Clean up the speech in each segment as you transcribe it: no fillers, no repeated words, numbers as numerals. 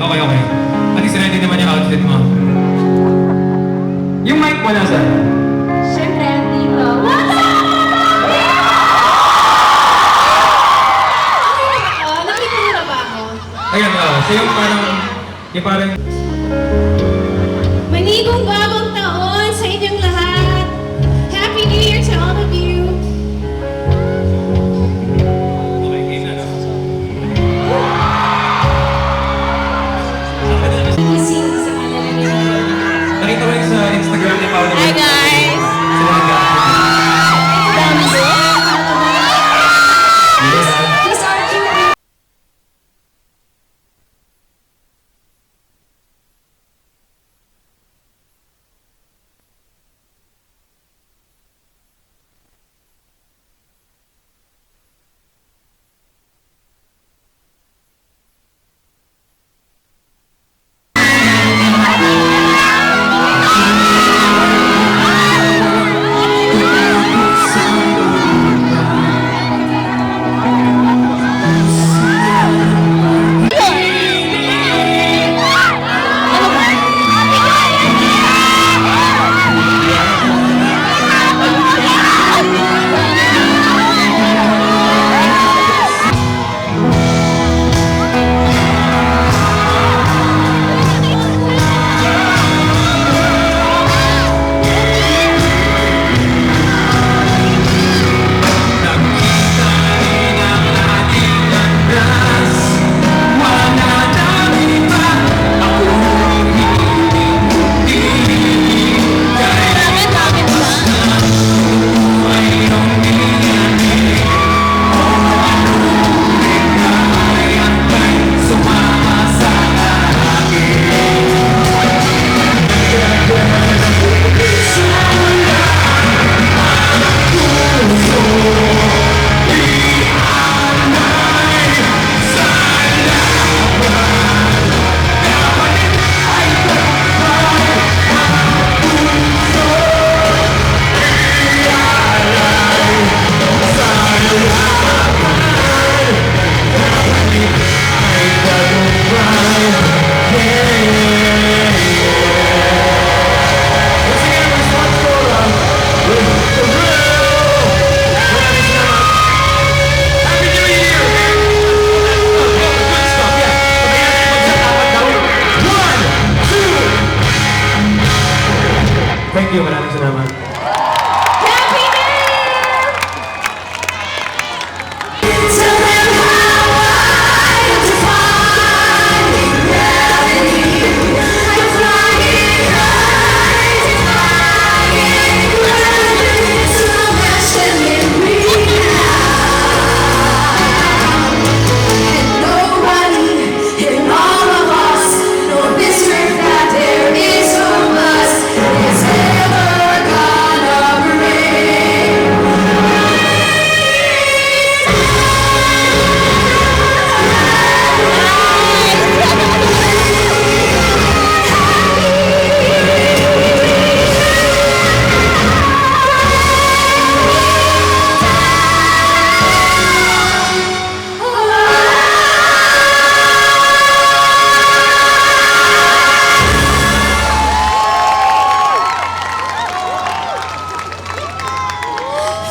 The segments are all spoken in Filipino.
Okay, okay. At least ready naman yung outfit mo. Yung mic mo nasa? Siyempre, dito. Wala! Nakita mo na ba ako? Ayan, so yung parang... Manigong bagong taon sa inyong lahat. Happy New Year to all of you. Okay, game na, no? Ising sa kanila nila. Nakita ko yung sa Instagram ni Paolo. Hi guys! Sila nag-activate. These are cute. Thank you, maraming salamat. Happy New Year! Tell them how I define reality. I'm flying high, defying gravity. So much to live me now. And nobody in all of us know this truth that there is no us. It's ever gonna break.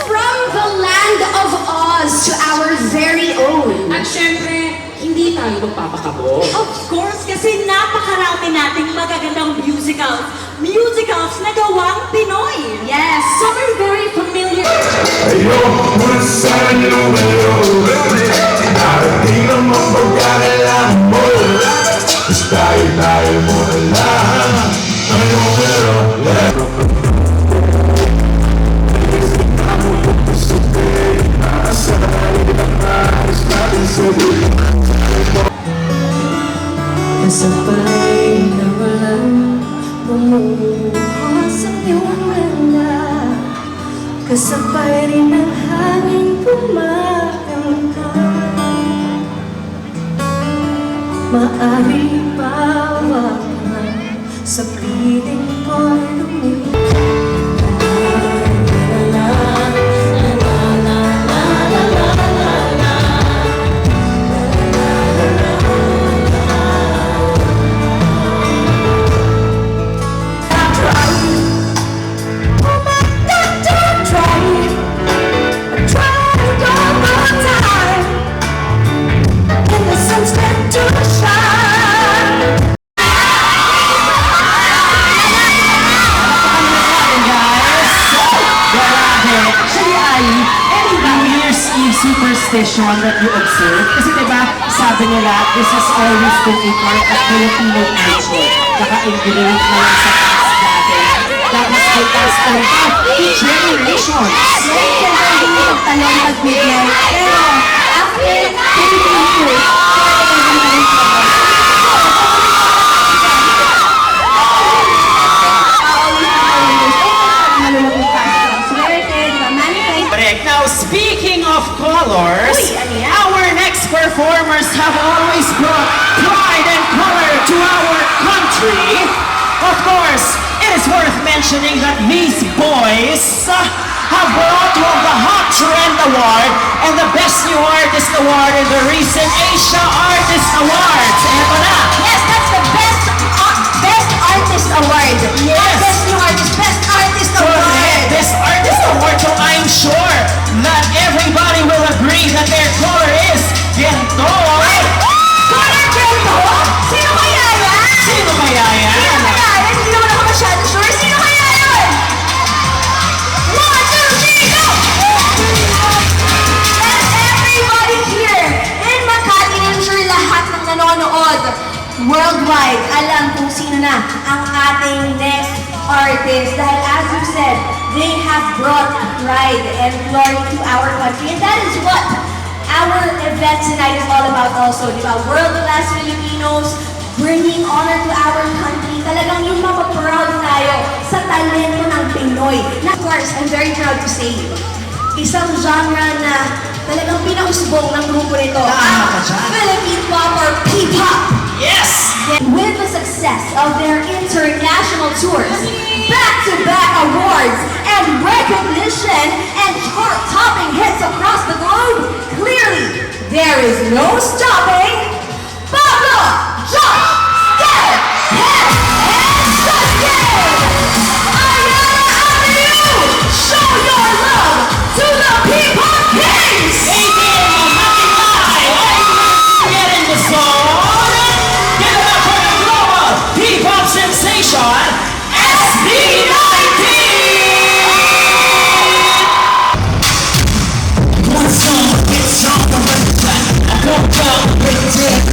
From the land of Oz to our very own. At syempre, hindi tayo magpapakabo. Of course, kasi napakarami nating magagandang musicals. Musicals na gawang Pinoy. Yes, some are very familiar. Yo, pulsa el número verde. Ardina mo pagkalala mo. Tayo mo lang. Ang numero verde. Kasabay na walang bumubuhos ang iyong wala. Kasabay rin ang hangin pumakamtan. Maari pawakan sa piling ko'y lumilipad. tradition that you observe? Kasi diba, sabi nila, this has always been a part of Filipino culture. Naka-engraved na yan sa past dati. Tapos they pass on to generations. Yes, kaya hindi magtalong magbigay. Pero, after 15 years, Correct. Now, speaking of colors, our next performers have always brought pride and color to our country. Of course, it is worth mentioning that these boys have brought home the Hot Trend Award and the Best New Artist Award in the recent Asia Artist Awards. Eto na! Yes, that's the best artist award. Yes. Not best new artist, best artist Correct. award. This artist award, so I'm sure that everybody will agree that their color is ganito. Color Gento? Sino kaya yan? Sino kaya yan? Sino kaya yan? Hindi naman ako masyado sure. Sino kaya yun? 1, 2, 3, go! And everybody here in Makati, I'm sure lahat ng nanonood worldwide, alam kung sino na ang ating next artist. Dahil as you said, they have brought pride and glory to our country. And that is what our event tonight is all about also, di ba? World-class Filipinos, bringing honor to our country. Talagang yung mapaproud tayo sa talento ng Pinoy. Na, of course, I'm very proud to say, isang genre na talagang pinausbong ng grupo nito. Tama ka dyan. Philippine Pop or P-Pop. Yes! With the success of their international tours, back-to-back awards, and recognition, and chart-topping hits across the globe, clearly, there is no stopping Pablo, Josh, Steph, Ted, and Sunday! Ayala Avenue, show your love to the P-Pop Kings! Get in the zone! Give it up for the global P-pop sensation, SB19! One song, it's on the way. I woke up with it.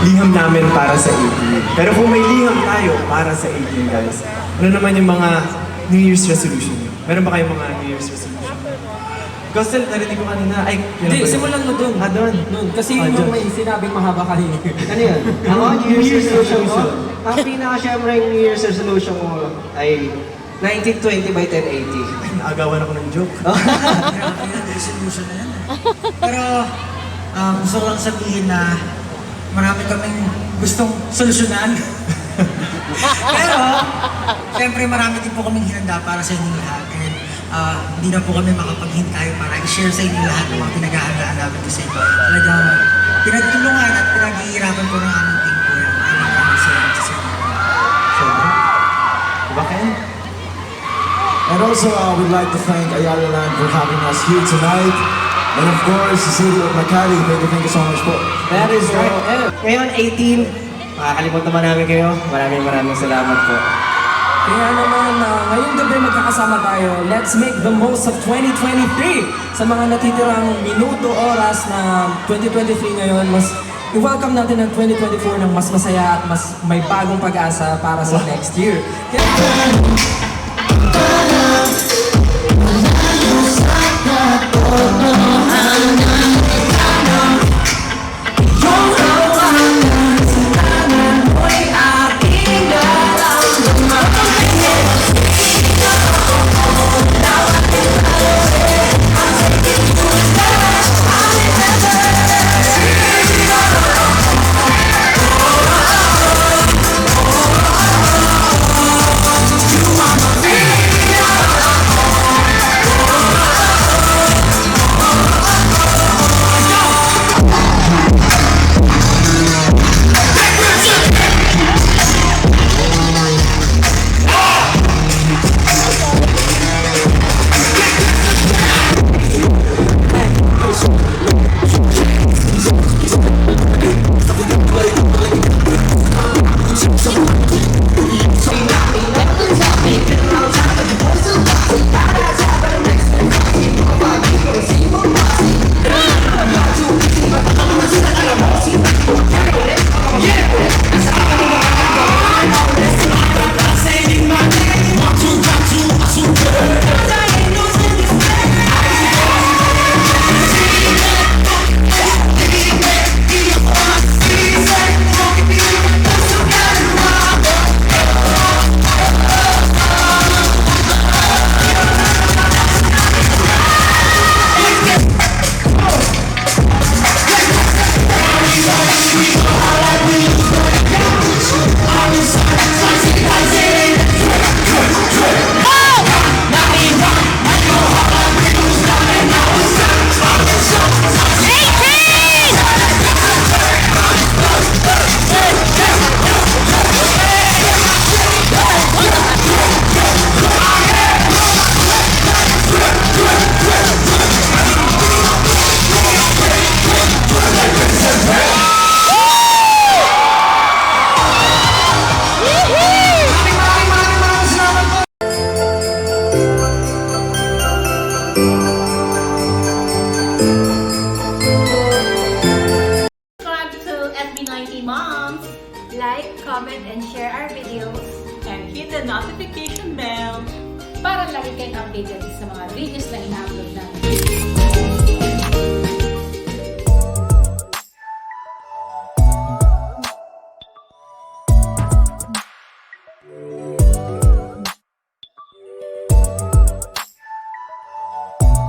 liham namin para sa 18. Pero kung may liham tayo para sa 18, guys, ano naman yung mga New Year's resolution? Meron ba kayong mga New Year's resolution? Gostel, narinig ko kanina. Ay, Hindi, simulan mo dun. Doon. Kasi yung may sinabing mahaba kanina. Ano yun? Ako, New Year's resolution ko. Ang pinaka-syempre yung New Year's resolution ko ay 1920 by 1080. Agawan ako ng joke. Resolution na yan. Pero gusto ko lang sabihin na marami kaming gustong solusyonan. Pero, syempre marami din po kaming hinanda para sa inyo lahat. And hindi na po kami makapaghintay para i-share sa inyo lahat ng mga pinaghahandaan namin kasi talagang pinagtulungan at pinaghihirapan ko ng aming team ko. Maraming salamat sa inyo. Diba, Ken? And also, we'd like to thank Ayala Land for having us here tonight. And of course, the city of Makati. Thank you so much po. That is right. Ngayon, 18. Makakalimutan naman namin kayo. Maraming salamat po. Kaya naman, ngayong gabi magkakasama tayo. Let's make the most of 2023. Sa mga natitirang minuto, oras na 2023 ngayon, mas i-welcome natin ang 2024 ng mas masaya at mas may bagong pag-asa para sa next year. Subscribe to FB90 Moms. Like, comment, and share our videos. And hit the notification bell. Para lagi kayong updated sa mga videos na ina-upload namin.